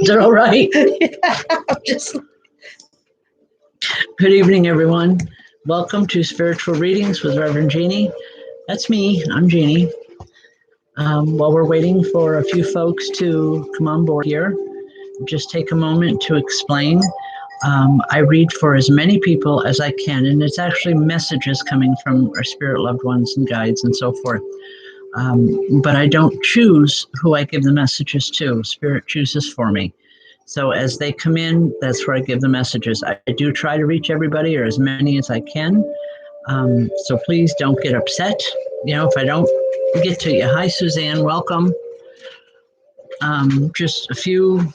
Is it all right? Just good evening, everyone. Welcome to Spiritual Readings with Reverend Jeannie. That's me. I'm Jeannie. While we're waiting for a few folks to come on board here, just take a moment to explain. I read for as many people as I can, and it's actually messages coming from our spirit loved ones and guides and so forth. But I don't choose who I give the messages to. Spirit chooses for me. So as they come in, that's where I give the messages. I do try to reach everybody, or as many as I can. So please don't get upset. If I don't get to you. Hi, Suzanne. Welcome. Just a few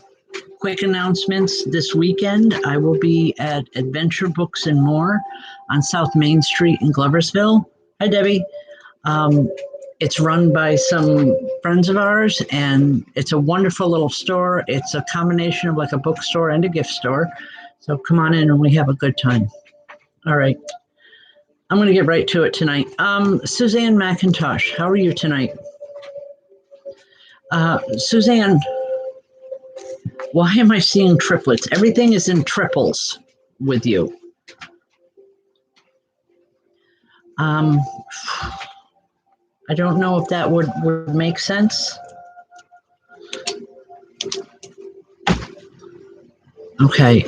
quick announcements. This weekend, I will be at Adventure Books and More on South Main Street in Gloversville. Hi, Debbie. It's run by some friends of ours, and it's a wonderful little store. It's a combination of like a bookstore and a gift store. So come on in and we have a good time. All right. I'm going to get right to it tonight. Suzanne McIntosh, how are you tonight? Suzanne, why am I seeing triplets? Everything is in triples with you. I don't know if that would make sense. Okay.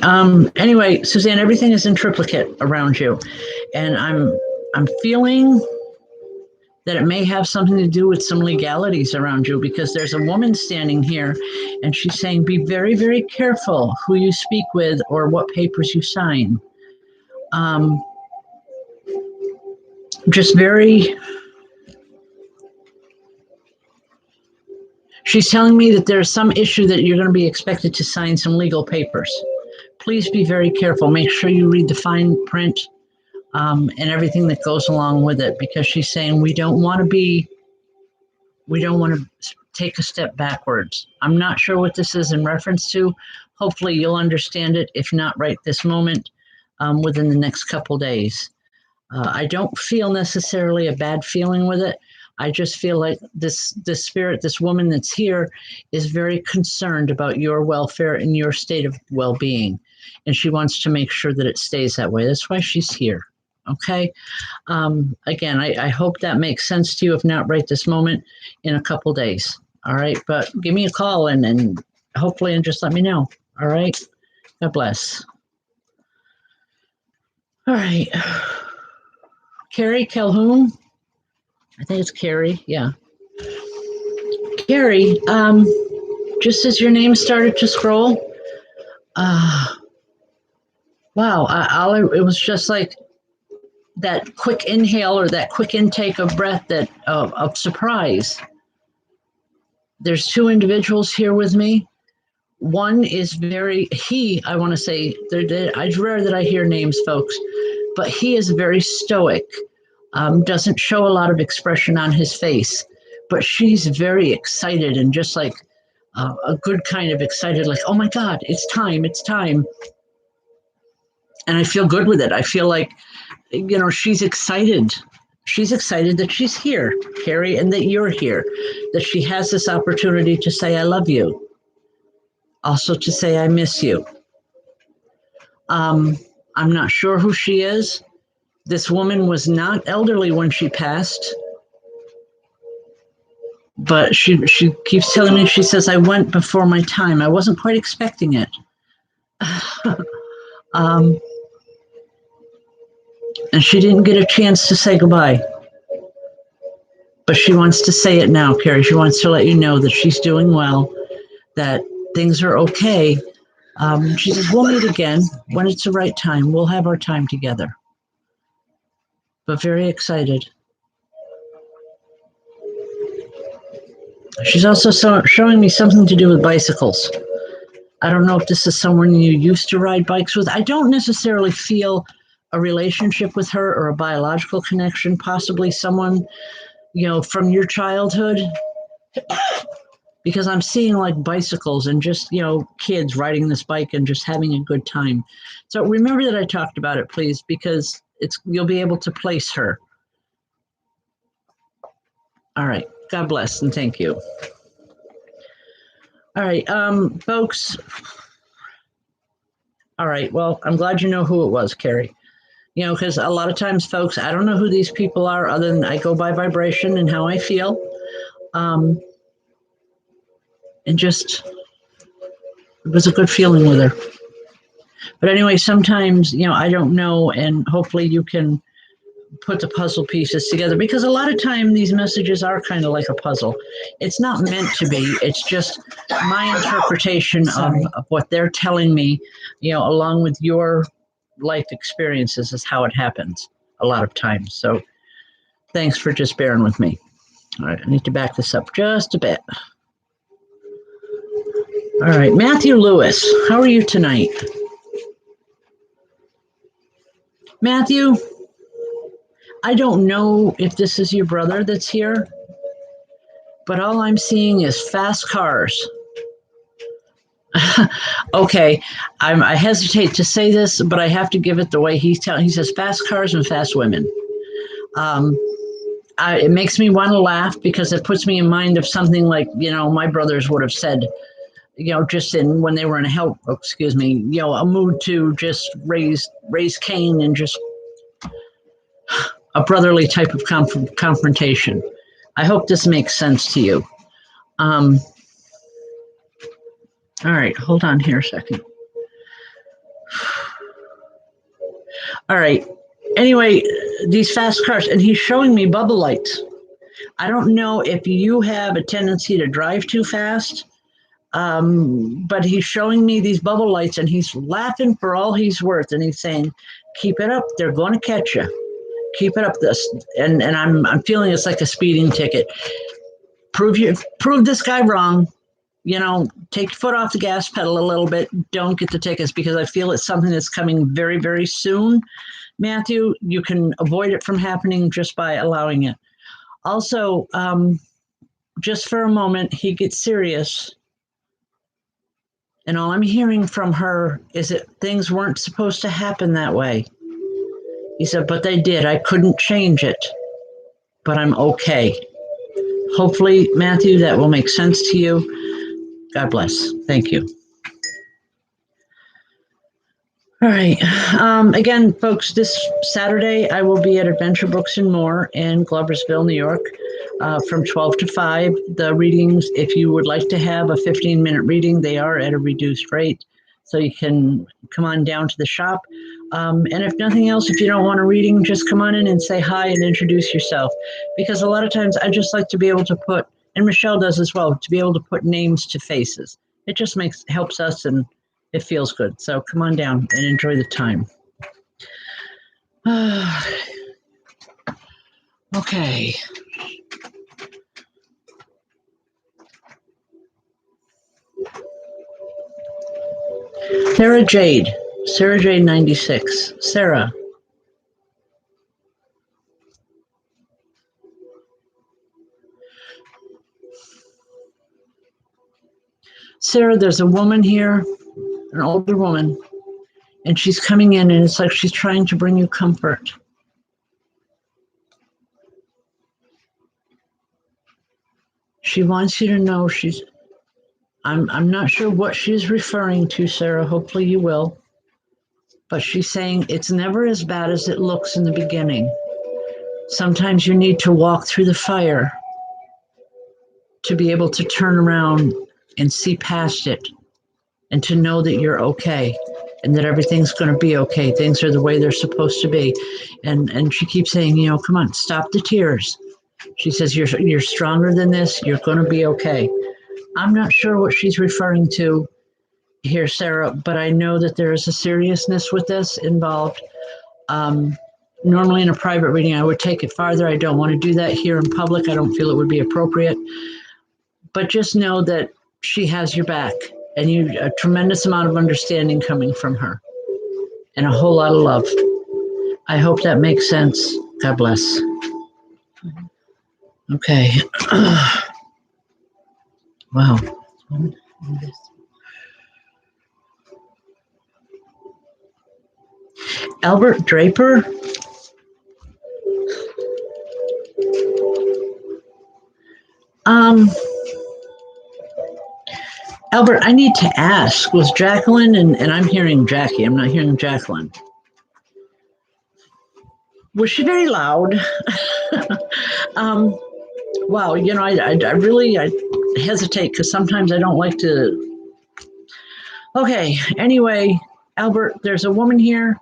Anyway, Suzanne, everything is in triplicate around you. And I'm feeling that it may have something to do with some legalities around you, because there's a woman standing here and she's saying, be very, very careful who you speak with or what papers you sign. Just very... She's telling me that there's some issue that you're going to be expected to sign some legal papers. Please be very careful. Make sure you read the fine print and everything that goes along with it, because she's saying we don't want to take a step backwards. I'm not sure what this is in reference to. Hopefully you'll understand it, if not right this moment, within the next couple days. I don't feel necessarily a bad feeling with it. I just feel like this spirit, this woman that's here, is very concerned about your welfare and your state of well-being. And she wants to make sure that it stays that way. That's why she's here. Okay. Again, I hope that makes sense to you. If not right this moment, in a couple days. All right. But give me a call and hopefully, and just let me know. All right. God bless. All right. Carrie Calhoun. I think it's Carrie. Yeah. Carrie, just as your name started to scroll, wow, it was just like that quick inhale or that quick intake of breath that of surprise. There's two individuals here with me. One is I want to say, it's rare that I hear names, folks, but he is very stoic. Doesn't show a lot of expression on his face, but she's very excited and just like a good kind of excited, like, oh my God, it's time. And I feel good with it. I feel like, she's excited. She's excited that she's here, Carrie, and that you're here, that she has this opportunity to say, I love you. Also to say, I miss you. I'm not sure who she is. This woman was not elderly when she passed, but she keeps telling me, she says, I went before my time. I wasn't quite expecting it. And she didn't get a chance to say goodbye. But she wants to say it now, Carrie. She wants to let you know that she's doing well, that things are okay. She says, we'll meet again when it's the right time. We'll have our time together. But very excited. She's also showing me something to do with bicycles. I don't know if this is someone you used to ride bikes with. I don't necessarily feel a relationship with her or a biological connection, possibly someone, from your childhood, because I'm seeing like bicycles and just, kids riding this bike and just having a good time. So remember that I talked about it, please, because you'll be able to place her. All right. God bless and thank you. All right, folks. All right, well, I'm glad you know who it was, Carrie. You know, because a lot of times, folks, I don't know who these people are other than I go by vibration and how I feel. And just, it was a good feeling with her. But anyway, sometimes, you know, I don't know, and hopefully you can put the puzzle pieces together because a lot of time these messages are kind of like a puzzle. It's not meant to be. It's just my interpretation of what they're telling me, you know, along with your life experiences is how it happens a lot of times. So thanks for just bearing with me. All right, I need to back this up just a bit. All right, Matthew Lewis, how are you tonight? Matthew, I don't know if this is your brother that's here, but all I'm seeing is fast cars. Okay, I hesitate to say this, but I have to give it the way he's telling. He says fast cars and fast women. Um, it makes me want to laugh because it puts me in mind of something like, you know, my brothers would have said, you know, just in when they were in a mood to just raise Cain and just a brotherly type of confrontation. I hope this makes sense to you. Um, all right, hold on here a second. All right. Anyway, these fast cars, and he's showing me bubble lights. I don't know if you have a tendency to drive too fast, but he's showing me these bubble lights, and he's laughing for all he's worth, and he's saying, "Keep it up. They're going to catch you. Keep it up." This, and I'm feeling it's like a speeding ticket. Prove this guy wrong. You know, take your foot off the gas pedal a little bit. Don't get the tickets because I feel it's something that's coming very, very soon. Matthew, you can avoid it from happening just by allowing it. Also, just for a moment, he gets serious. And all I'm hearing from her is that things weren't supposed to happen that way. He said, but they did. I couldn't change it, but I'm okay. Hopefully, Matthew, that will make sense to you. God bless. Thank you. All right. Again, folks, this Saturday I will be at Adventure Books and More in Gloversville, New York, from 12 to 5. The readings, if you would like to have a 15-minute reading, they are at a reduced rate. So you can come on down to the shop. And if nothing else, if you don't want a reading, just come on in and say hi and introduce yourself. Because a lot of times I just like to be able to put, and Michelle does as well, to be able to put names to faces. It just helps us and it feels good. So come on down and enjoy the time. Okay. Sarah Jade 96. Sarah. Sarah, there's a woman here, an older woman, and she's coming in and it's like she's trying to bring you comfort. She wants you to know I'm not sure what she's referring to, Sarah. Hopefully you will. But she's saying it's never as bad as it looks in the beginning. Sometimes you need to walk through the fire to be able to turn around and see past it and to know that you're okay and that everything's going to be okay. Things are the way they're supposed to be. And she keeps saying, you know, come on, stop the tears. She says, you're stronger than this. You're going to be okay. I'm not sure what she's referring to here, Sarah, but I know that there is a seriousness with this involved. Normally in a private reading, I would take it farther. I don't want to do that here in public. I don't feel it would be appropriate. But just know that she has your back and a tremendous amount of understanding coming from her and a whole lot of love. I hope that makes sense. God bless. Okay. Wow. Albert Draper? Um, Albert, I need to ask, was Jacqueline, and I'm hearing Jackie, I'm not hearing Jacqueline. Was she very loud? um, wow, you know, I really I hesitate because sometimes I don't like to. Okay, anyway, Albert, there's a woman here.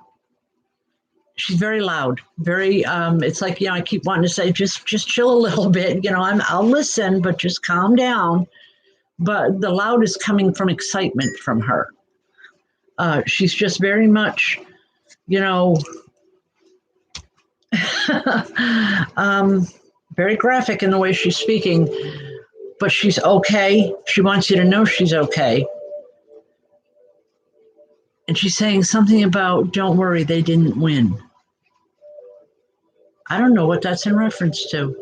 She's very loud, very. It's like, you know, I keep wanting to say, just chill a little bit. You know, I'll listen, but just calm down. But the loud is coming from excitement from her. She's just very much, you know, very graphic in the way she's speaking, but she's okay. She wants you to know she's okay. And she's saying something about, don't worry, they didn't win. I don't know what that's in reference to,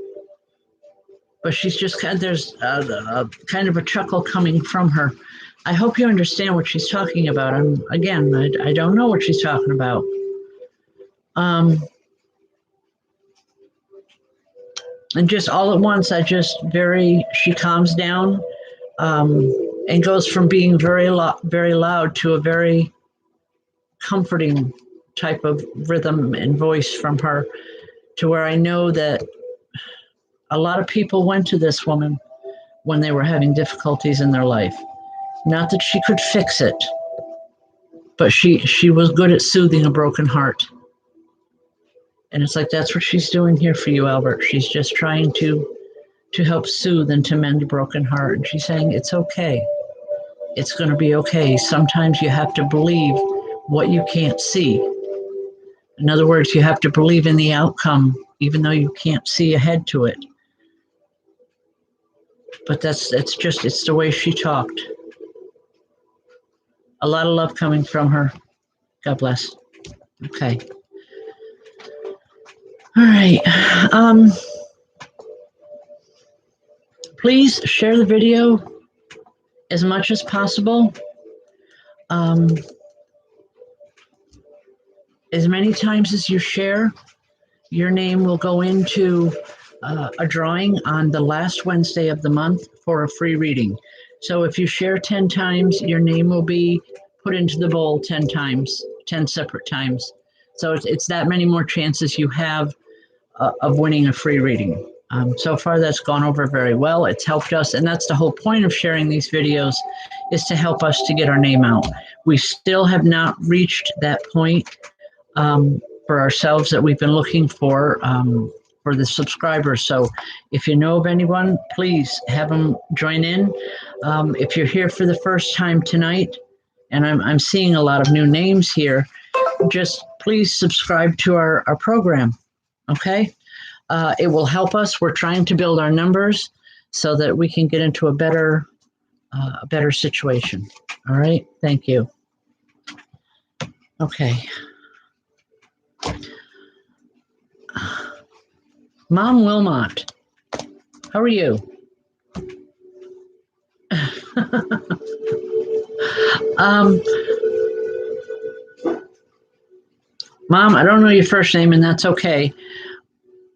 but she's just kind of, there's a kind of a chuckle coming from her. I hope you understand what she's talking about. I don't know what she's talking about. And just all at once, she calms down, and goes from being very loud to a very comforting type of rhythm and voice from her, to where I know that a lot of people went to this woman when they were having difficulties in their life. Not that she could fix it, but she was good at soothing a broken heart. And it's like, that's what she's doing here for you, Albert. She's just trying to help soothe and to mend a broken heart. And she's saying, it's okay. It's going to be okay. Sometimes you have to believe what you can't see. In other words, you have to believe in the outcome, even though you can't see ahead to it. But it's the way she talked. A lot of love coming from her. God bless. Okay. All right. Please share the video as much as possible. As many times as you share, your name will go into a drawing on the last Wednesday of the month for a free reading. So if you share 10 times, your name will be put into the bowl 10 times, 10 separate times. So it's that many more chances you have of winning a free reading. So far, that's gone over very well. It's helped us, and that's the whole point of sharing these videos, is to help us to get our name out. We still have not reached that point for ourselves that we've been looking for the subscribers. So if you know of anyone, please have them join in. If you're here for the first time tonight, and I'm seeing a lot of new names here, just please subscribe to our program, okay? It will help us. We're trying to build our numbers so that we can get into a better situation. All right, thank you. Okay. Mom Wilmot, how are you? Mom, I don't know your first name, and that's okay.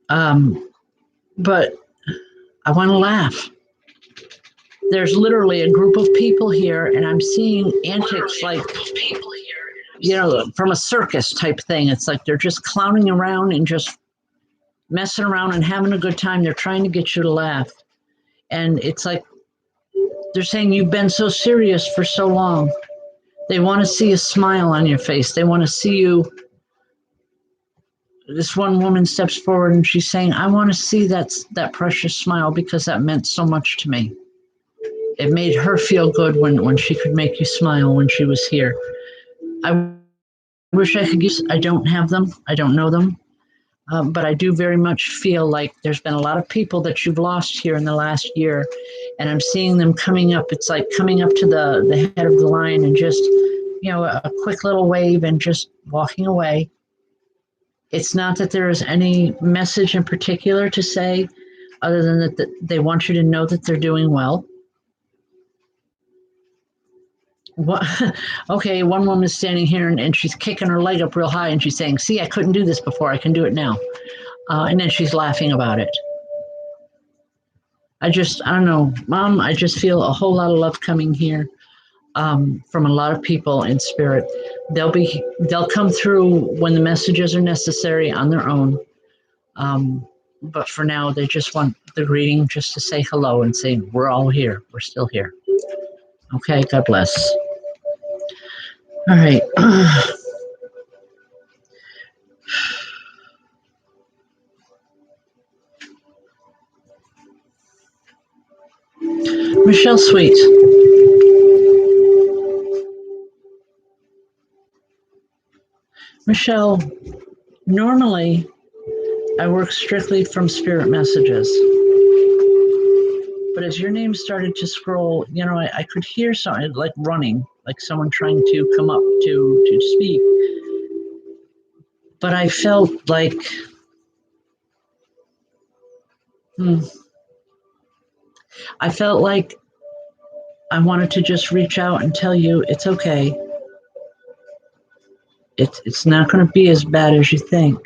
But I want to laugh. There's literally a group of people here, and I'm seeing antics like, you know, from a circus type thing. It's like they're just clowning around and just messing around and having a good time. They're trying to get you to laugh. And it's like they're saying, you've been so serious for so long. They want to see a smile on your face. They want to see you. This one woman steps forward and she's saying, I want to see that precious smile because that meant so much to me. It made her feel good when she could make you smile when she was here. I wish I could use, I don't have them. I don't know them. But I do very much feel like there's been a lot of people that you've lost here in the last year, and I'm seeing them coming up. It's like coming up to the head of the line and just, you know, a quick little wave and just walking away. It's not that there is any message in particular to say other than that they want you to know that they're doing well. What? Okay, one woman's standing here and she's kicking her leg up real high and she's saying, see, I couldn't do this before, I can do it now. And then she's laughing about it. I don't know, Mom, I just feel a whole lot of love coming here. from a lot of people in spirit. They'll come through when the messages are necessary on their own. But for now, they just want the reading just to say hello and say, we're all here. We're still here. Okay, God bless. All right. Michelle Sweet. Michelle, normally I work strictly from spirit messages. But as your name started to scroll, I could hear something like running, like someone trying to come up to speak. But I felt like, I felt like I wanted to just reach out and tell you it's okay. It's not going to be as bad as you think.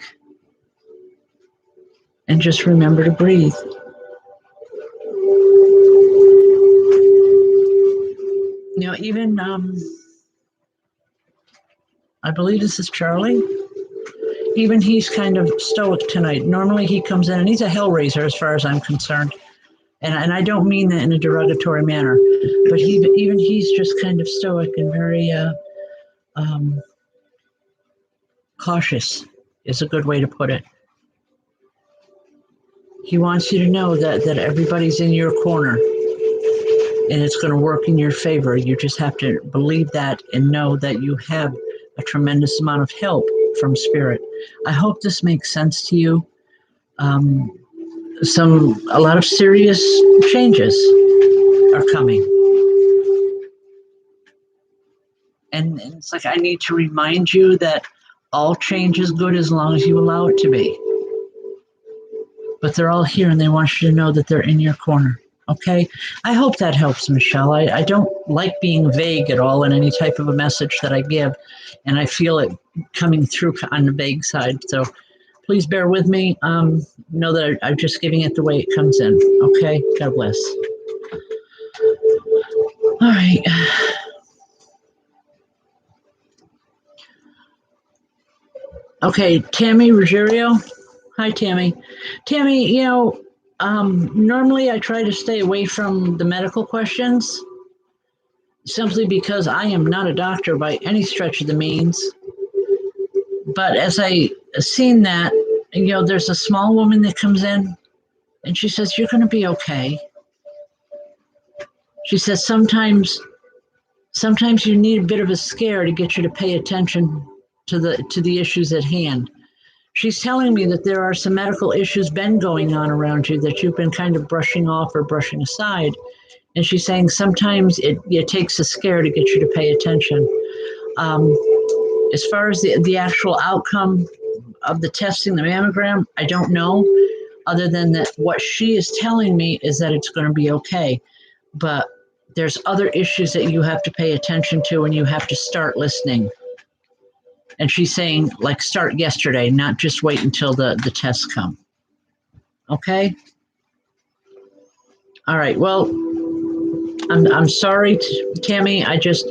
And just remember to breathe. Even I believe this is Charlie. Even he's kind of stoic tonight. Normally he comes in and he's a hellraiser as far as I'm concerned. And I don't mean that in a derogatory manner, but even he's just kind of stoic and very cautious is a good way to put it. He wants you to know that everybody's in your corner and it's going to work in your favor. You just have to believe that and know that you have a tremendous amount of help from spirit. I hope this makes sense to you. A lot of serious changes are coming. And it's like I need to remind you that all change is good as long as you allow it to be. But they're all here and they want you to know that they're in your corner. Okay? I hope that helps, Michelle. I don't like being vague at all in any type of a message that I give. And I feel it coming through on the vague side. So please bear with me. Know that I'm just giving it the way it comes in. Okay? God bless. All right. Okay, Tammy Ruggiero. Hi, Tammy. Tammy, normally I try to stay away from the medical questions simply because I am not a doctor by any stretch of the means. But as I seen that, there's a small woman that comes in and she says, you're going to be okay. She says, sometimes you need a bit of a scare to get you to pay attention to the issues at hand. She's telling me that there are some medical issues been going on around you that you've been kind of brushing off or brushing aside. And she's saying sometimes it takes a scare to get you to pay attention. As far as the actual outcome of the testing, the mammogram, I don't know, other than that what she is telling me is that it's going to be okay. But there's other issues that you have to pay attention to and you have to start listening. And she's saying, like, start yesterday, not just wait until the tests come. Okay? All right. Well, I'm sorry, Tammy. I just,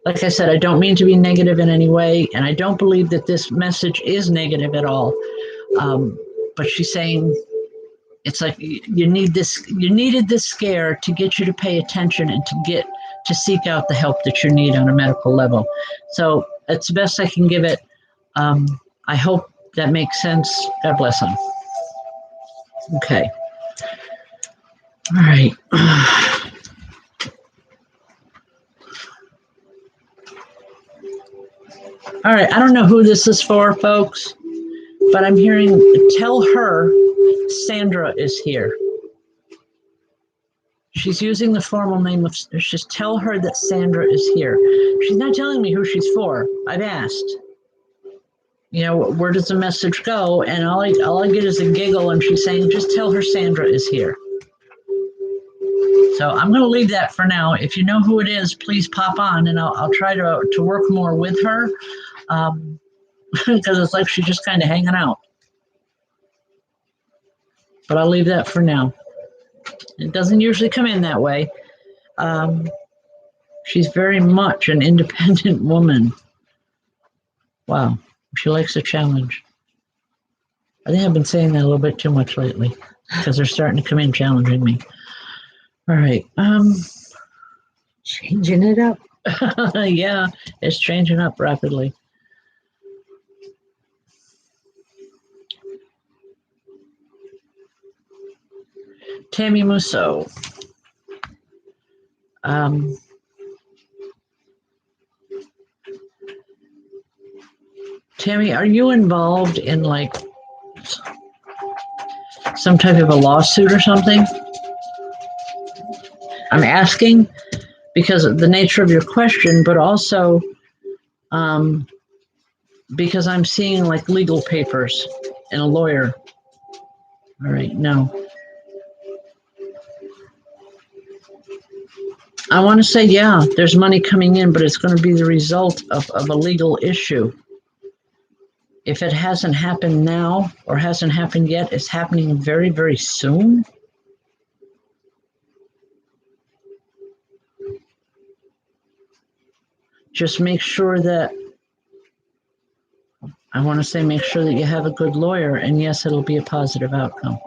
like I said, I don't mean to be negative in any way, and I don't believe that this message is negative at all. But she's saying it's like you needed this scare to get you to pay attention and to seek out the help that you need on a medical level. So it's the best I can give it. I hope that makes sense. God bless them. Okay. All right. All right. I don't know who this is for, folks, but I'm hearing, tell her Sandra is here. She's using the formal name of, just tell her that Sandra is here. She's not telling me who she's for. I've asked. Where does the message go? And all I get is a giggle, and she's saying, just tell her Sandra is here. So I'm going to leave that for now. If you know who it is, please pop on, and I'll try to work more with her, because it's like she's just kind of hanging out. But I'll leave that for now. It doesn't usually come in that way. She's very much an independent woman. Wow. She likes a challenge. I think I've been saying that a little bit too much lately because they're starting to come in challenging me. All right. Changing it up. Yeah, it's changing up rapidly. Tammy Musso. Tammy, are you involved in like some type of a lawsuit or something? I'm asking because of the nature of your question, but also because I'm seeing like legal papers and a lawyer. All right, no. I want to say, yeah, there's money coming in, but it's going to be the result of a legal issue. If it hasn't happened now or hasn't happened yet, it's happening very, very soon. Just make sure that, I want to say, make sure that you have a good lawyer, and yes, it'll be a positive outcome.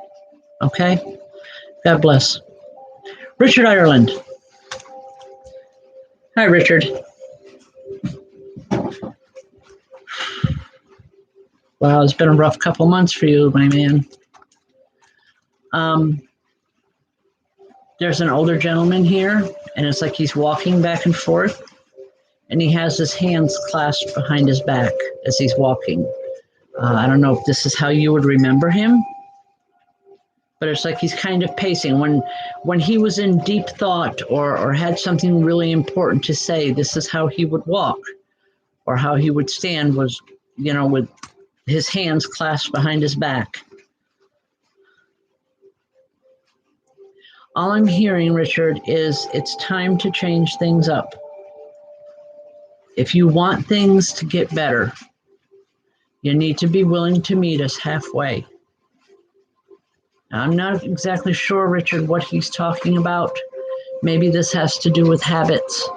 Okay? God bless. Richard Ireland. Hi, Richard. Wow, it's been a rough couple months for you, my man. There's an older gentleman here, and it's like he's walking back and forth, and he has his hands clasped behind his back as he's walking. I don't know if this is how you would remember him, but it's like he's kind of pacing. When he was in deep thought or had something really important to say, this is how he would walk or how he would stand was, with his hands clasped behind his back. All I'm hearing, Richard, is it's time to change things up. If you want things to get better, you need to be willing to meet us halfway. Now, I'm not exactly sure, Richard, what he's talking about. Maybe this has to do with habits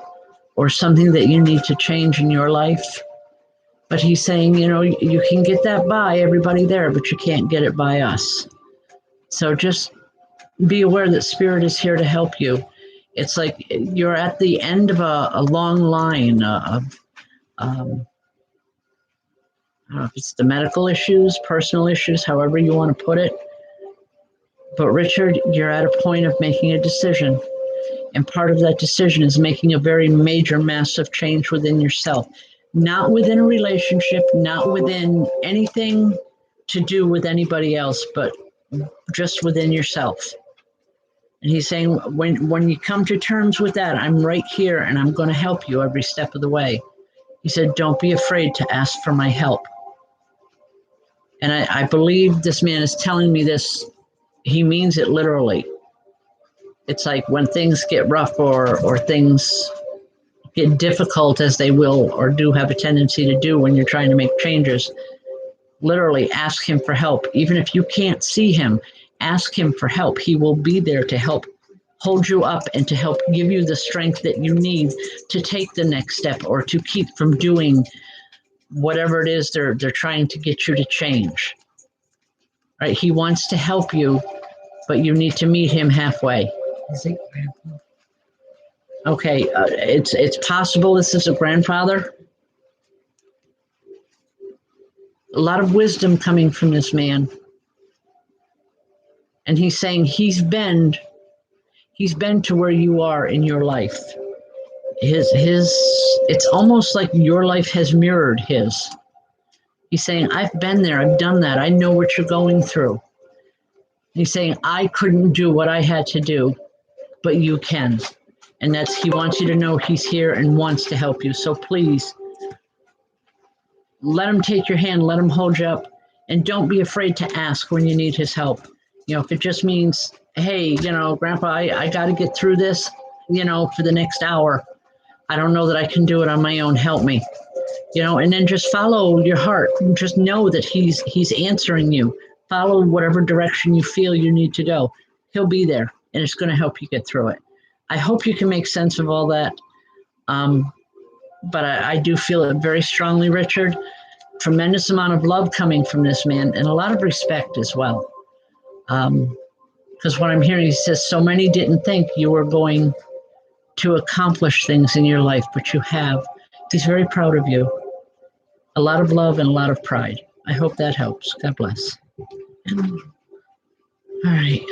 or something that you need to change in your life. But he's saying, you can get that by everybody there, but you can't get it by us. So just be aware that Spirit is here to help you. It's like you're at the end of a long line of, I don't know if it's the medical issues, personal issues, however you want to put it. But Richard, you're at a point of making a decision. And part of that decision is making a very major, massive change within yourself. Not within a relationship, not within anything to do with anybody else, but just within yourself. And he's saying, when you come to terms with that, I'm right here and I'm going to help you every step of the way. He said, don't be afraid to ask for my help. And I believe this man is telling me this. He means it literally. It's like when things get rough or things get difficult, as they will or do have a tendency to do when you're trying to make changes, literally ask him for help. Even if you can't see him, ask him for help. He will be there to help hold you up and to help give you the strength that you need to take the next step or to keep from doing whatever it is they're trying to get you to change. Right? He wants to help you, but you need to meet him halfway. Is it grandpa? Okay, it's possible this is a grandfather. A lot of wisdom coming from this man. And he's saying he's been to where you are in your life. It's almost like your life has mirrored his. He's saying, I've been there, I've done that, I know what you're going through. He's saying, I couldn't do what I had to do, but you can. And he wants you to know he's here and wants to help you. So please, let him take your hand, let him hold you up, and don't be afraid to ask when you need his help. If it just means, hey, Grandpa, I got to get through this, for the next hour. I don't know that I can do it on my own. Help me. And then just follow your heart. Just know that he's answering you. Follow whatever direction you feel you need to go. He'll be there, and it's going to help you get through it. I hope you can make sense of all that. But I do feel it very strongly, Richard. Tremendous amount of love coming from this man and a lot of respect as well. Because what I'm hearing, he says, so many didn't think you were going to accomplish things in your life, but you have. He's very proud of you. A lot of love and a lot of pride. I hope that helps. God bless. All right.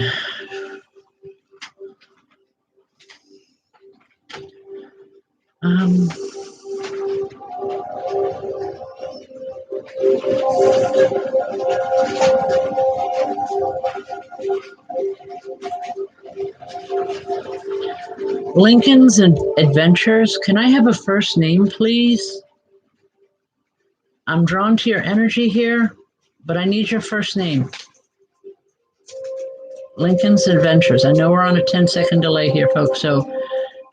Lincoln's Adventures. Can I have a first name, please? I'm drawn to your energy here, but I need your first name. Lincoln's Adventures. I know we're on a 10-second delay here, folks, so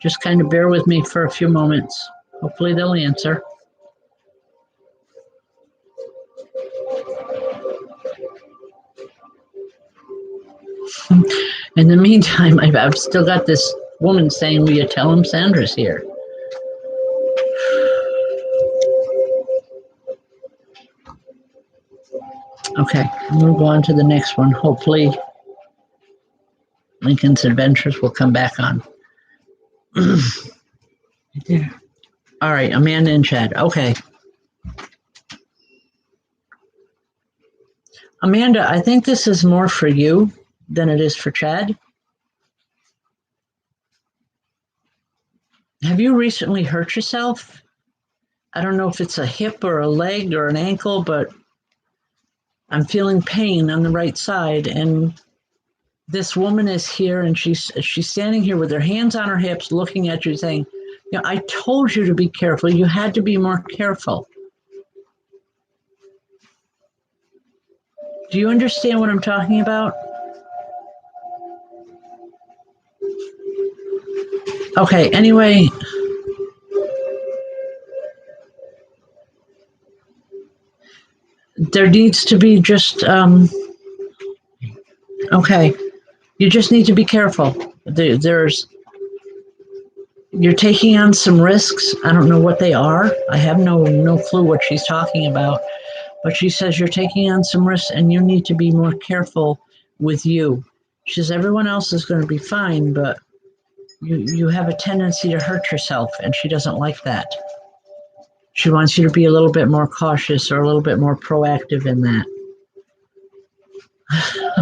just kind of bear with me for a few moments. Hopefully they'll answer. In the meantime, I've still got this woman saying, will you tell him Sandra's here? Okay, I'm going to go on to the next one. Hopefully Lincoln's Adventures will come back on. Yeah. All right, Amanda and Chad. Okay. Amanda, I think this is more for you than it is for Chad. Have you recently hurt yourself? I don't know if it's a hip or a leg or an ankle, but I'm feeling pain on the right side. And this woman is here and she's standing here with her hands on her hips, looking at you saying, you know, I told you to be careful. You had to be more careful. Do you understand what I'm talking about? Okay, anyway. There needs to be just, okay, you just need to be careful. You're taking on some risks. I don't know what they are. I have no clue what she's talking about. But she says you're taking on some risks and you need to be more careful with you. She says everyone else is going to be fine, but you have a tendency to hurt yourself, and she doesn't like that. She wants you to be a little bit more cautious or a little bit more proactive in that.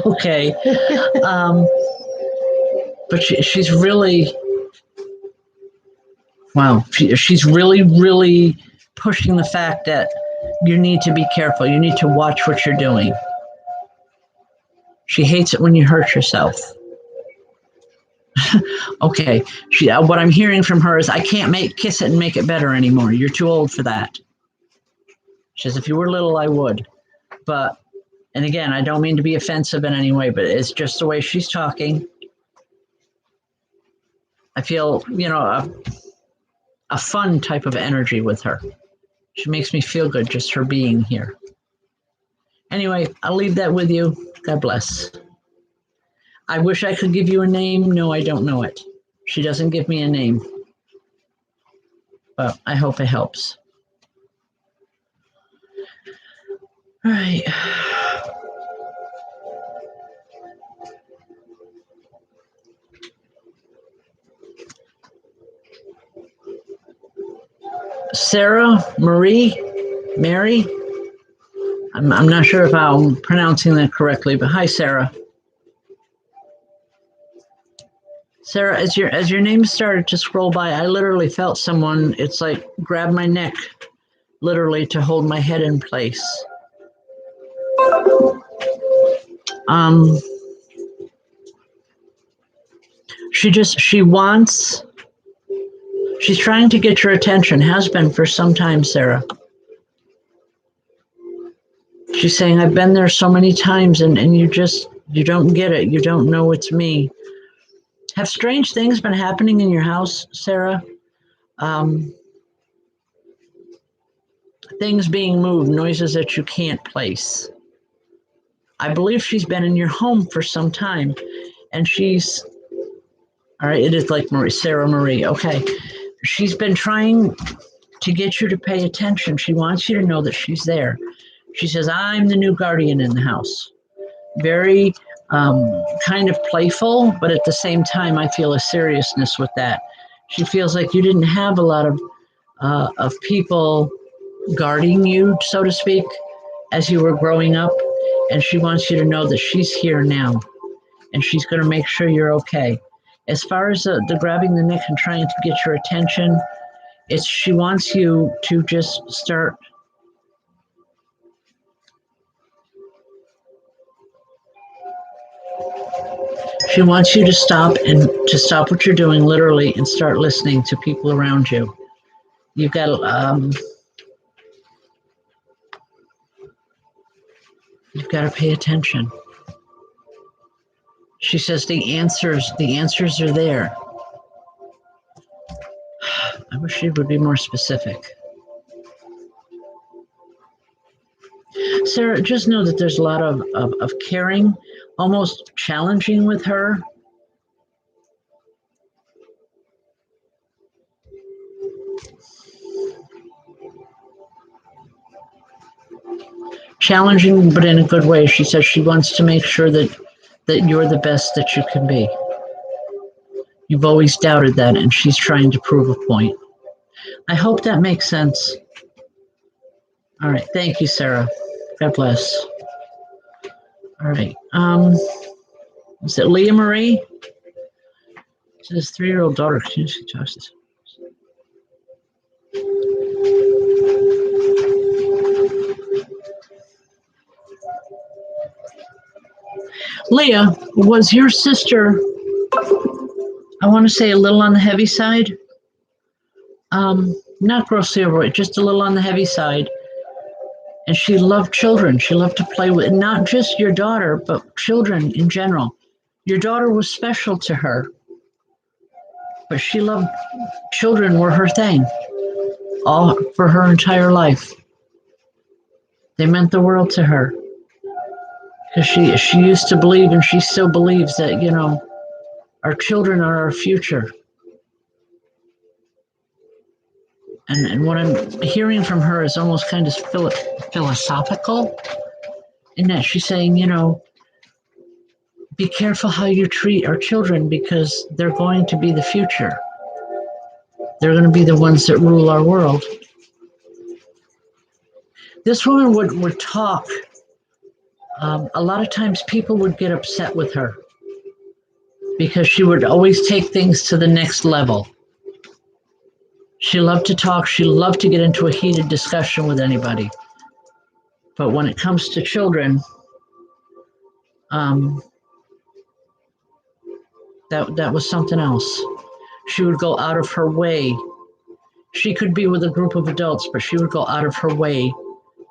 Okay. But she's really, wow, she's really, really pushing the fact that you need to be careful. You need to watch what you're doing. She hates it when you hurt yourself. Okay. What I'm hearing from her is, I can't kiss it and make it better anymore. You're too old for that. She says, if you were little, I would. But, and again, I don't mean to be offensive in any way, but it's just the way she's talking. I feel, you know, a fun type of energy with her. She makes me feel good, just her being here. Anyway, I'll leave that with you. God bless. I wish I could give you a name. No, I don't know it. She doesn't give me a name. But I hope it helps. All right. Sarah, Mary. I'm not sure if I'm pronouncing that correctly, but hi, Sarah. Sarah, as your name started to scroll by, I literally felt someone, it's like, grab my neck, literally, to hold my head in place. She's trying to get your attention, has been for some time, Sarah. She's saying, I've been there so many times and you don't get it. You don't know it's me. Have strange things been happening in your house, Sarah? Things being moved, noises that you can't place. I believe she's been in your home for some time, and all right, it is like Sarah Marie, okay. she's been trying to get you to pay attention. She wants you to know that she's there. She says, I'm the new guardian in the house. Very kind of playful, but at the same time, I feel a seriousness with that. She feels like you didn't have a lot of people guarding you, so to speak, as you were growing up. And she wants you to know that she's here now and she's going to make sure you're okay. As far as the grabbing the neck and trying to get your attention, she wants you to just start. She wants you to stop what you're doing literally and start listening to people around you. You've got to pay attention. She says the answers are there. I wish she would be more specific. Sarah, just know that there's a lot of caring, almost challenging with her. Challenging, but in a good way. She says she wants to make sure that you're the best that you can be. You've always doubted that, and she's trying to prove a point. I hope that makes sense. All right. Thank you, Sarah. God bless. All right. Is it Leah Marie? It's his 3-year-old daughter. She talks this. Leah, was your sister, I want to say, a little on the heavy side? Not grossly overweight, just a little on the heavy side. And she loved children. She loved to play with, not just your daughter, but children in general. Your daughter was special to her, but she loved children were her thing, all for her entire life. They meant the world to her. Because she used to believe, and she still believes that, our children are our future. And what I'm hearing from her is almost kind of philosophical, in that she's saying, be careful how you treat our children because they're going to be the future. They're going to be the ones that rule our world. This woman would talk. A lot of times people would get upset with her because she would always take things to the next level. She loved to talk. She loved to get into a heated discussion with anybody. But when it comes to children, that was something else. She would go out of her way. She could be with a group of adults, but she would go out of her way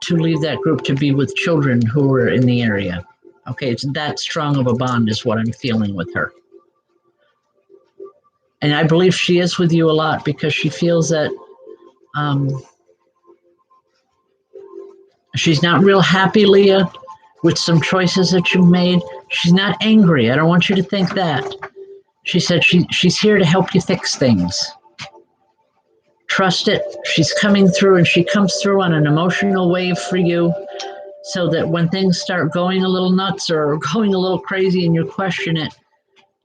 to leave that group to be with children who were in the area. Okay, it's that strong of a bond is what I'm feeling with her. And I believe she is with you a lot because she feels that she's not real happy, Leah, with some choices that you made. She's not angry. I don't want you to think that. She said she's here to help you fix things. Trust it. She's coming through, and she comes through on an emotional wave for you so that when things start going a little nuts or going a little crazy and you question it,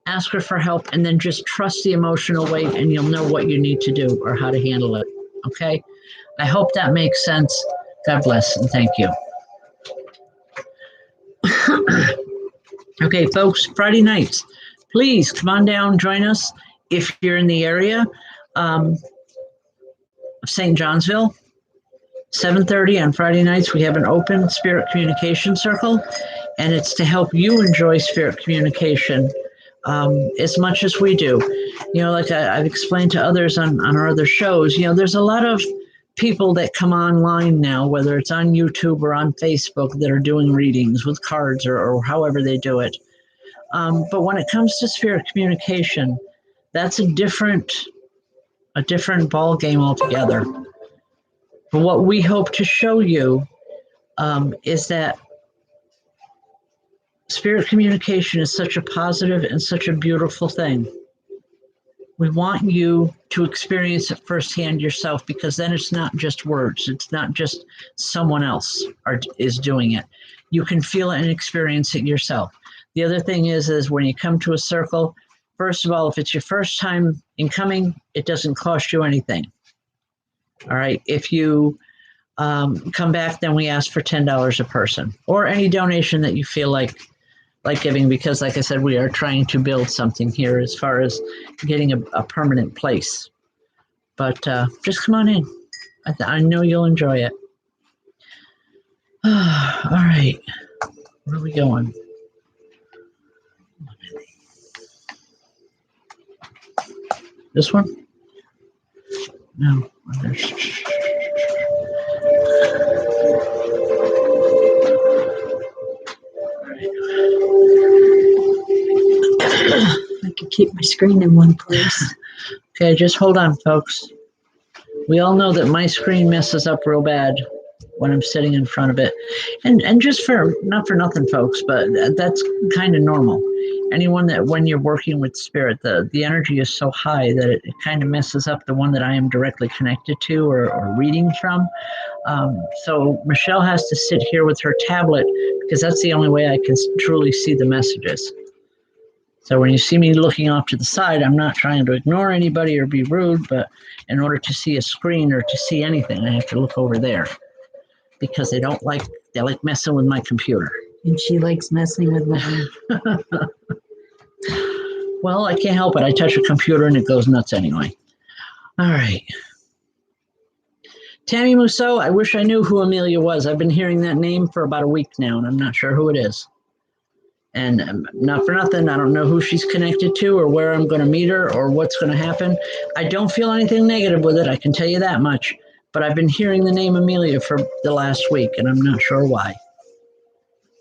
ask her for help and then just trust the emotional wave and you'll know what you need to do or how to handle it. Okay? I hope that makes sense. God bless and thank you. Okay, folks, Friday nights, please come on down, join us if you're in the area of St. Johnsville. 7:30 on Friday nights, we have an open spirit communication circle, and it's to help you enjoy spirit communication as much as we do. Like I've explained to others on our other shows, there's a lot of people that come online now, whether it's on YouTube or on Facebook, that are doing readings with cards or however they do it. But when it comes to spirit communication, that's a different ball game altogether. But what we hope to show you is that spirit communication is such a positive and such a beautiful thing. We want you to experience it firsthand yourself, because then it's not just words. It's not just someone else is doing it. You can feel it and experience it yourself. The other thing is when you come to a circle, first of all, if it's your first time in coming, it doesn't cost you anything. All right. If you come back, then we ask for $10 a person, or any donation that you feel like giving, because like I said, we are trying to build something here as far as getting a permanent place. But just come on in. I know you'll enjoy it. All right. Where are we going? This one? No. I could keep my screen in one place. Okay, just hold on, folks. We all know that my screen messes up real bad when I'm sitting in front of it. And just not for nothing, folks, but that's kind of normal. Anyone that when you're working with spirit, the energy is so high that it kind of messes up the one that I am directly connected to or reading from. So Michelle has to sit here with her tablet, because that's the only way I can truly see the messages. So when you see me looking off to the side, I'm not trying to ignore anybody or be rude, but in order to see a screen or to see anything, I have to look over there, because they like messing with my computer. And she likes messing with mine. Well, I can't help it. I touch a computer and it goes nuts anyway. All right. Tammy Musso, I wish I knew who Amelia was. I've been hearing that name for about a week now, and I'm not sure who it is. And not for nothing, I don't know who she's connected to or where I'm going to meet her or what's going to happen. I don't feel anything negative with it, I can tell you that much. But I've been hearing the name Amelia for the last week, and I'm not sure why.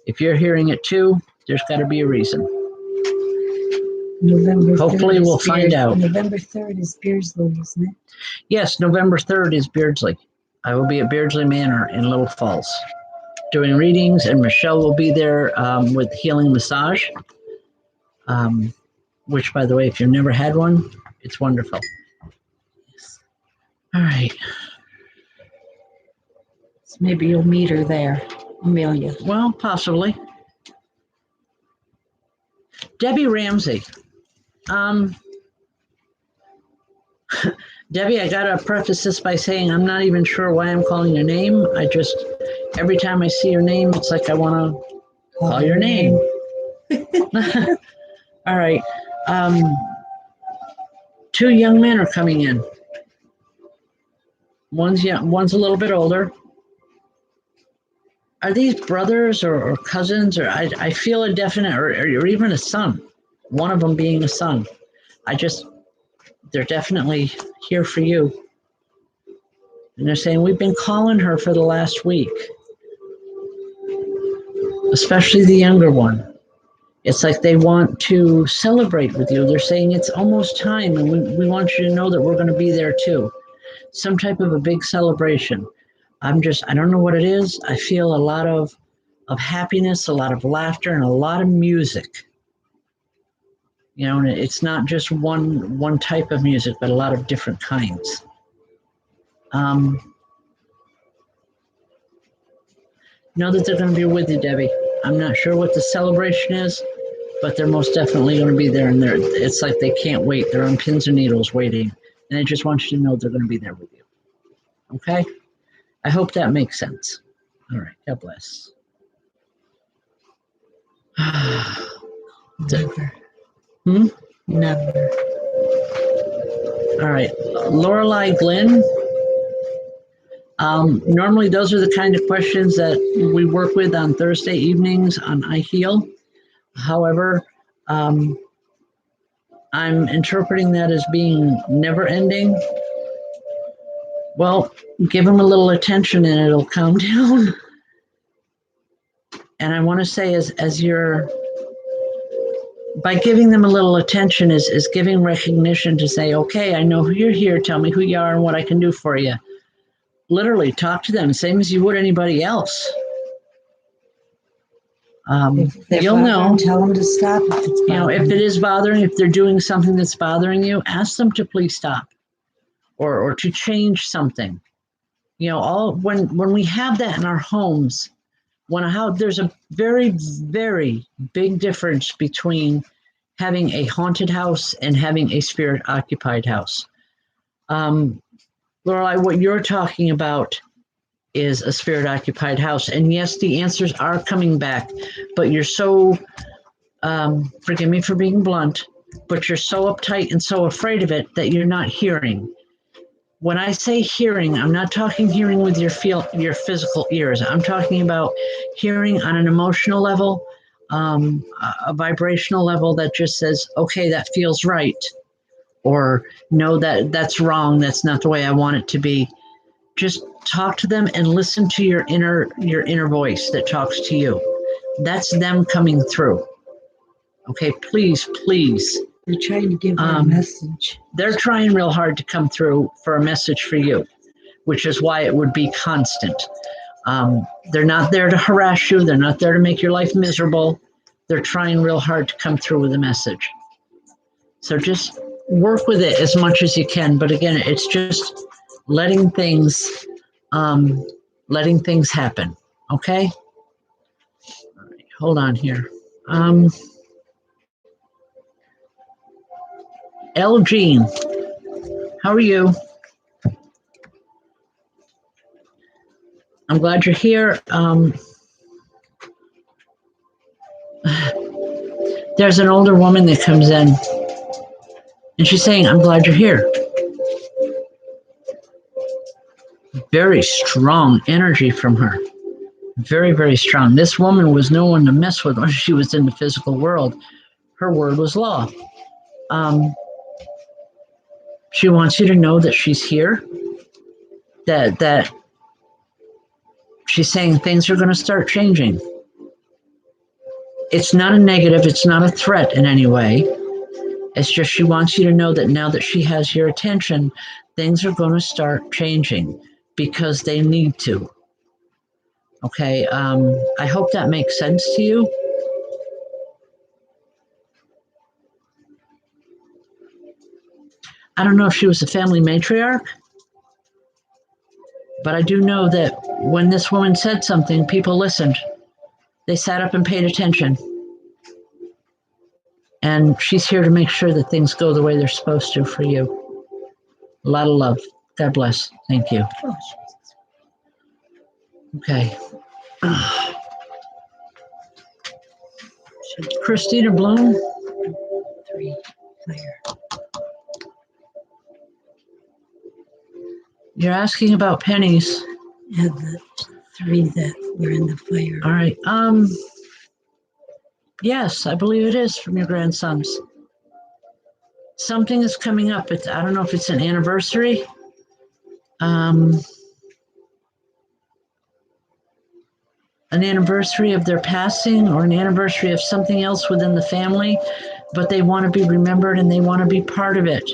If you're hearing it too, there's got to be a reason. Hopefully we'll find out. November 3rd is Beardsley, isn't it? Yes, November 3rd is Beardsley. I will be at Beardsley Manor in Little Falls doing readings, and Michelle will be there with healing massage, which, by the way, if you've never had one, it's wonderful. Yes. All right. So maybe you'll meet her there, Amelia. Well, possibly. Debbie Ramsey. Debbie, I gotta preface this by saying I'm not even sure why I'm calling your name. Every time I see your name, it's like I want to call your name. All right. 2 young men are coming in. One's young, one's a little bit older. Are these brothers or cousins? Or I feel a definite, or even a son. One of them being a son. They're definitely here for you. And they're saying, we've been calling her for the last week. Especially the younger one. It's like they want to celebrate with you. They're saying it's almost time, and we want you to know that we're going to be there too. Some type of a big celebration. I don't know what it is. I feel a lot of happiness, a lot of laughter, and a lot of music. You know, and it's not just one type of music, but a lot of different kinds. Know that they're going to be with you, Debbie. I'm not sure what the celebration is, but they're most definitely going to be there. And it's like they can't wait. They're on pins and needles waiting. And I just want you to know they're going to be there with you. Okay? I hope that makes sense. All right. God bless. Never. Never. All right. Lorelei Glenn. Normally, those are the kind of questions that we work with on Thursday evenings on I Heal. However, I'm interpreting that as being never ending. Well, give them a little attention and it'll calm down. And I want to say by giving them a little attention is giving recognition to say, okay, I know you're here. Tell me who you are and what I can do for you. Literally talk to them, same as you would anybody else. If they're You'll know. bothering, tell them to stop if it's You know, if bothering it you. is bothering, if they're doing something that's bothering you, ask them to please stop, or to change something. You know, all when we have that in our homes, there's a very, very big difference between having a haunted house and having a spirit occupied house. Lorelei, what you're talking about is a spirit occupied house, and yes, the answers are coming back, but you're so forgive me for being blunt, but you're so uptight and so afraid of it that you're not hearing. When I say hearing, I'm not talking hearing with your physical ears. I'm talking about hearing on an emotional level, a vibrational level that just says, "Okay, that feels right," or "No, that's wrong. That's not the way I want it to be." Just talk to them and listen to your inner voice that talks to you. That's them coming through. Okay, please, please. They're trying to give you a message. They're trying real hard to come through for a message for you, which is why it would be constant. They're not there to harass you. They're not there to make your life miserable. They're trying real hard to come through with a message. So just work with it as much as you can. But again, it's just letting things happen. Okay. All right, hold on here. Jeanne, how are you? I'm glad you're here. There's an older woman that comes in, and she's saying, "I'm glad you're here." Very strong energy from her. Very, very strong. This woman was no one to mess with when she was in the physical world. Her word was law. She wants you to know that she's here, that she's saying things are going to start changing. It's not a negative, it's not a threat in any way. It's just she wants you to know that now that she has your attention, things are going to start changing because they need to. Okay, I hope that makes sense to you. I don't know if she was a family matriarch, but I do know that when this woman said something, people listened. They sat up and paid attention. And she's here to make sure that things go the way they're supposed to for you. A lot of love. God bless. Thank you. Oh, Okay. Christina Bloom. 3 fire. You're asking about pennies. Yeah, the 3 that were in the fire. All right. Yes, I believe it is from your grandsons. Something is coming up. I don't know if it's an anniversary. An anniversary of their passing or an anniversary of something else within the family, but they want to be remembered and they want to be part of it.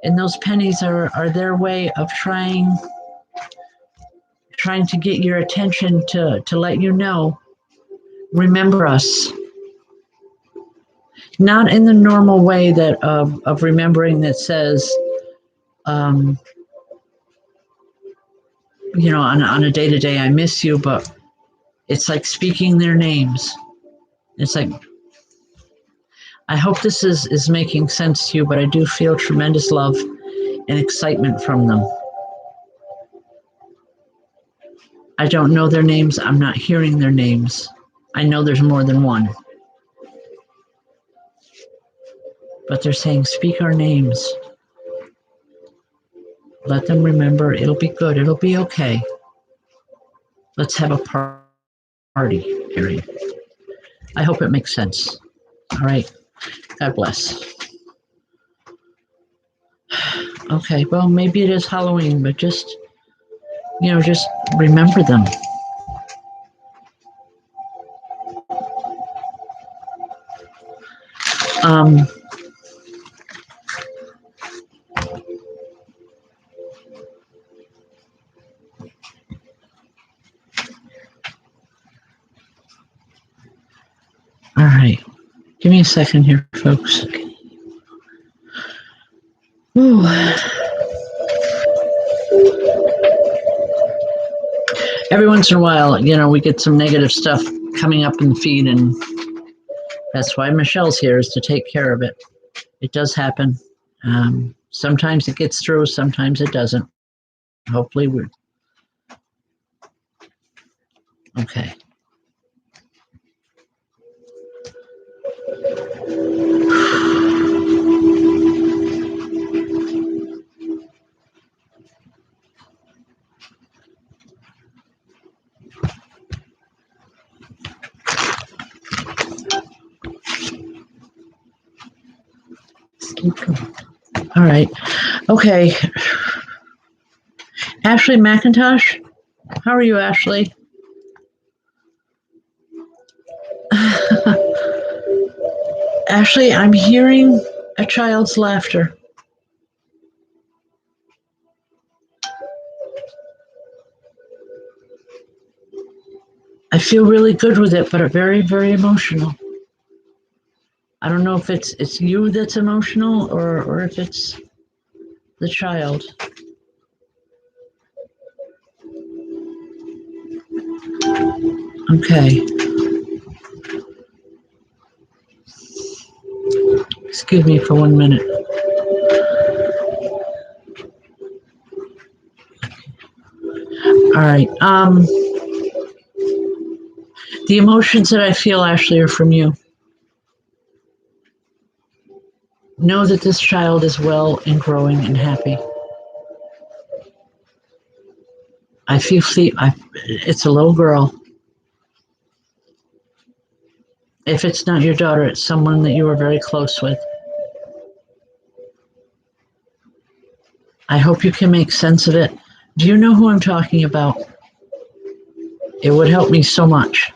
And those pennies are their way of trying to get your attention to let you know, remember us. Not in the normal way that of remembering that says, on a day-to-day, I miss you, but it's like speaking their names. It's like, I hope this is making sense to you, but I do feel tremendous love and excitement from them. I don't know their names. I'm not hearing their names. I know there's more than one. But they're saying, speak our names. Let them remember. It'll be good. It'll be okay. Let's have a party, period. I hope it makes sense. All right. God bless. Okay, well, maybe it is Halloween, but just remember them. Um, a second here, folks. Ooh. Every once in a while, we get some negative stuff coming up in the feed, and that's why Michelle's here, is to take care of it. It does happen. Sometimes it gets through, sometimes it doesn't. Hopefully we're okay. All right. Okay. Ashley McIntosh. How are you, Ashley? Ashley, I'm hearing a child's laughter. I feel really good with it, but very, very emotional. I don't know if it's you that's emotional or if it's the child. Okay. Excuse me for 1 minute. All right. The emotions that I feel, Ashley, are from you. Know that this child is well and growing and happy. I feel it's a little girl. If it's not your daughter, it's someone that you were very close with. I hope you can make sense of it. Do you know who I'm talking about? It would help me so much.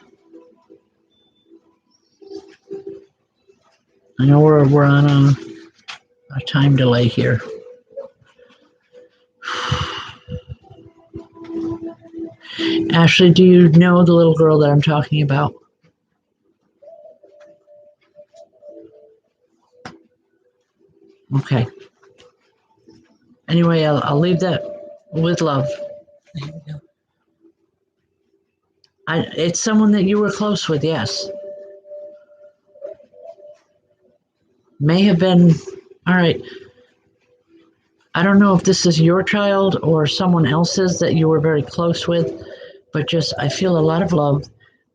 I know we're on a time delay here. Ashley, do you know the little girl that I'm talking about? Okay. Anyway, I'll leave that with love. It's someone that you were close with, yes. May have been, all right. I don't know if this is your child or someone else's that you were very close with, but just I feel a lot of love,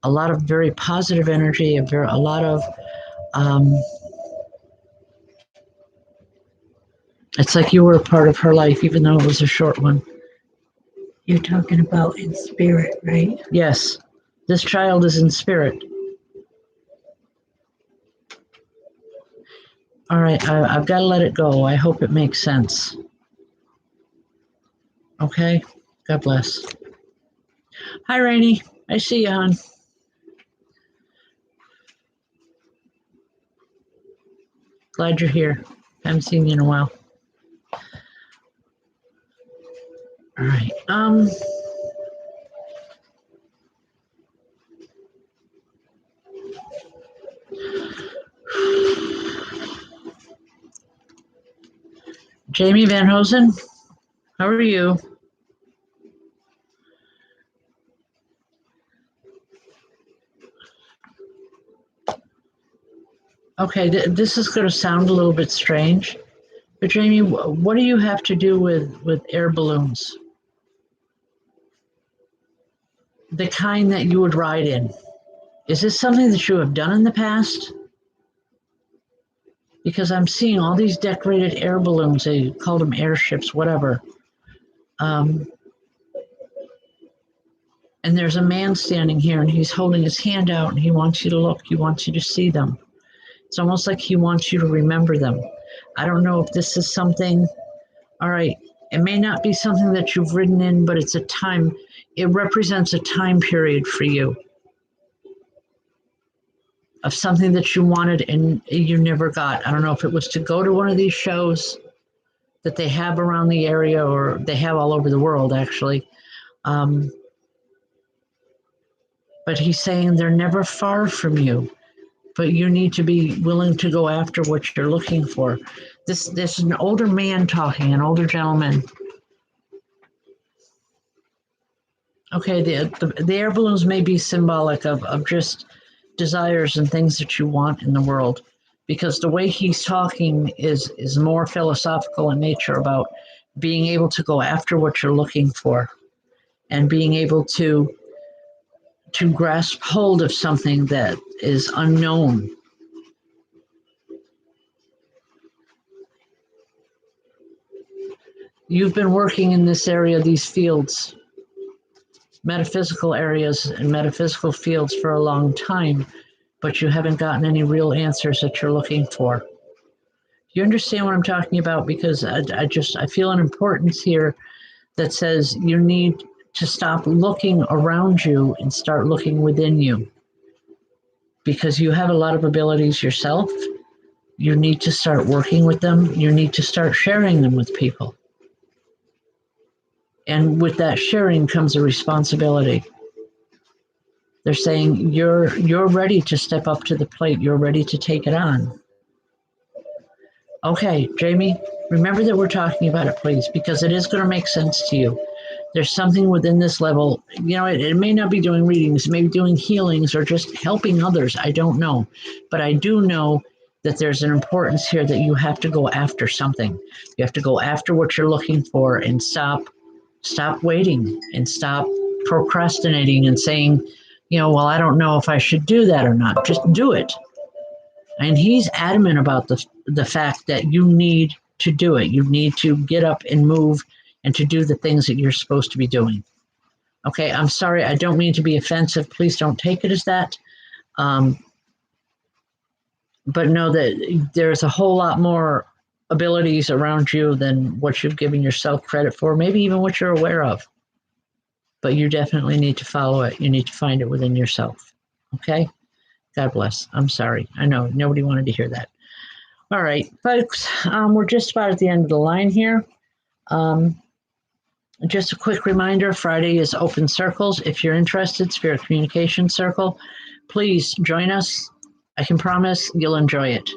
a lot of very positive energy, a lot of, it's like you were a part of her life, even though it was a short one. You're talking about in spirit, right? Yes, this child is in spirit. All right, I've got to let it go. I hope it makes sense. Okay, God bless. Hi, Rainey. I see you, hon. Glad you're here. Haven't seen you in a while. All right. Jamie Van Hosen, how are you? Okay, this is going to sound a little bit strange, but Jamie, what do you have to do with air balloons? The kind that you would ride in. Is this something that you have done in the past? Because I'm seeing all these decorated air balloons. They called them airships, whatever. And there's a man standing here, and he's holding his hand out, and he wants you to look. He wants you to see them. It's almost like he wants you to remember them. I don't know if this is something, all right, it may not be something that you've ridden in, but it's a time, it represents a time period for you of something that you wanted and you never got. I don't know if it was to go to one of these shows that they have around the area, or they have all over the world, actually. But he's saying they're never far from you. but you need to be willing to go after what you're looking for. This is an older man talking, an older gentleman. Okay, the air balloons may be symbolic of just desires and things that you want in the world, because the way he's talking is more philosophical in nature about being able to go after what you're looking for and being able to grasp hold of something that is unknown. You've been working in this area, these fields, metaphysical areas and metaphysical fields for a long time, but you haven't gotten any real answers that you're looking for. You understand what I'm talking about? Because I feel an importance here that says you need to stop looking around you and start looking within you, because you have a lot of abilities yourself. You need to start working with them. You need to start sharing them with people. And with that sharing comes a responsibility. They're saying you're ready to step up to the plate. You're ready to take it on. Okay, Jamie, remember that we're talking about it, please, because it is going to make sense to you. There's something within this level. You know, it may not be doing readings, it may be doing healings or just helping others. I don't know. But I do know that there's an importance here that you have to go after something. You have to go after what you're looking for and stop waiting and stop procrastinating and saying, you know, well, I don't know if I should do that or not. Just do it. And he's adamant about the fact that you need to do it. You need to get up and move and to do the things that you're supposed to be doing. Okay, I'm sorry. I don't mean to be offensive. Please don't take it as that. But know that there's a whole lot more abilities around you than what you've given yourself credit for, maybe even what you're aware of. But you definitely need to follow it. You need to find it within yourself. Okay? God bless. I'm sorry. I know nobody wanted to hear that. All right, folks, we're just about at the end of the line here. Just a quick reminder, Friday is Open Circles. If you're interested, Spirit Communication Circle, please join us. I can promise you'll enjoy it.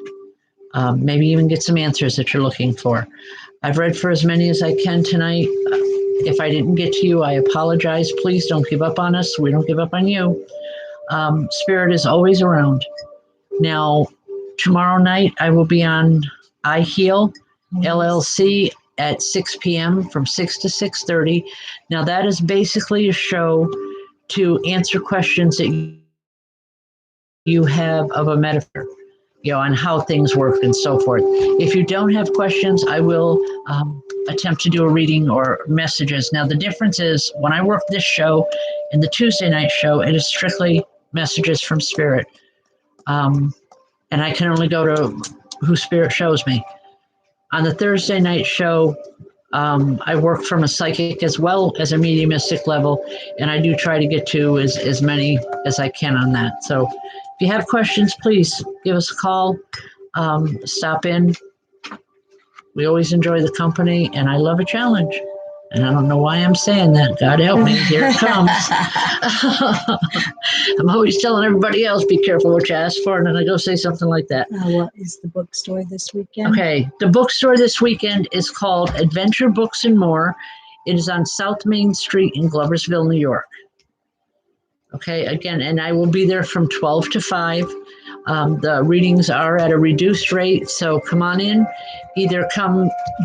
Maybe even get some answers that you're looking for. I've read for as many as I can tonight. If I didn't get to you, I apologize. Please don't give up on us. We don't give up on you. Spirit is always around. Now, tomorrow night, I will be on I Heal LLC at 6 p.m. from 6 to 6:30. Now, that is basically a show to answer questions that you have of a metaphor, you know, on how things work and so forth. If you don't have questions, I will attempt to do a reading or messages. Now, the difference is when I work this show and the Tuesday night show, it is strictly messages from Spirit. And I can only go to who Spirit shows me. On the Thursday night show, I work from a psychic as well as a mediumistic level, and I do try to get to as many as I can on that. So if you have questions, please give us a call, stop in. We always enjoy the company, and I love a challenge. And I don't know why I'm saying that. God help me. Here it comes. I'm always telling everybody else, be careful what you ask for. And then I go say something like that. What is the bookstore this weekend? Okay. The bookstore this weekend is called Adventure Books and More. It is on South Main Street in Gloversville, New York. Okay. Again, and I will be there from 12 to 5. The readings are at a reduced rate. So come on in. Either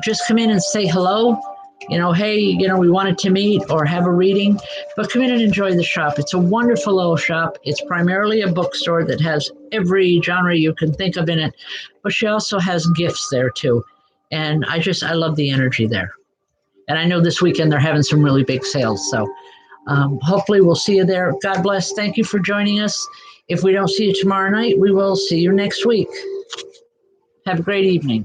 just come in and say hello. You know, hey, you know, we wanted to meet or have a reading, but come in and enjoy the shop. It's a wonderful little shop. It's primarily a bookstore that has every genre you can think of in it, but she also has gifts there too. And I love the energy there. And I know this weekend they're having some really big sales. So hopefully we'll see you there. God bless. Thank you for joining us. If we don't see you tomorrow night, we will see you next week. Have a great evening.